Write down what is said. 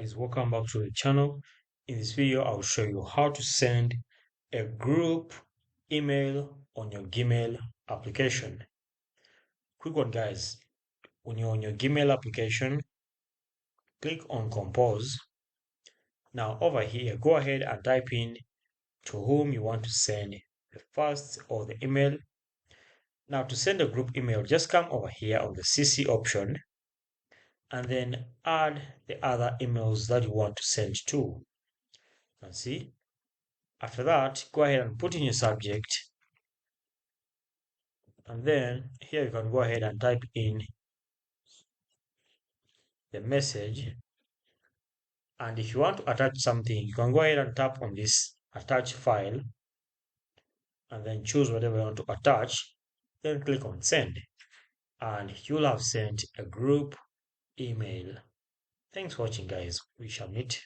guys, welcome back to the channel. In this video, I'll show you how to send a group email on your Gmail application. Quick one, guys. When you're on your Gmail application, click on Compose. Now over here, go ahead and type in to whom you want to send the first or the email. Now to send a group email, just come over here on the CC option and then add the other emails that you want to send to. And see, after that, go ahead and put in your subject, and then here you can go ahead and type in the message. And if you want to attach something, you can go ahead and tap on this attach file and then choose whatever you want to attach, then click on send, and you'll have sent a group email. Thanks for watching, guys. We shall meet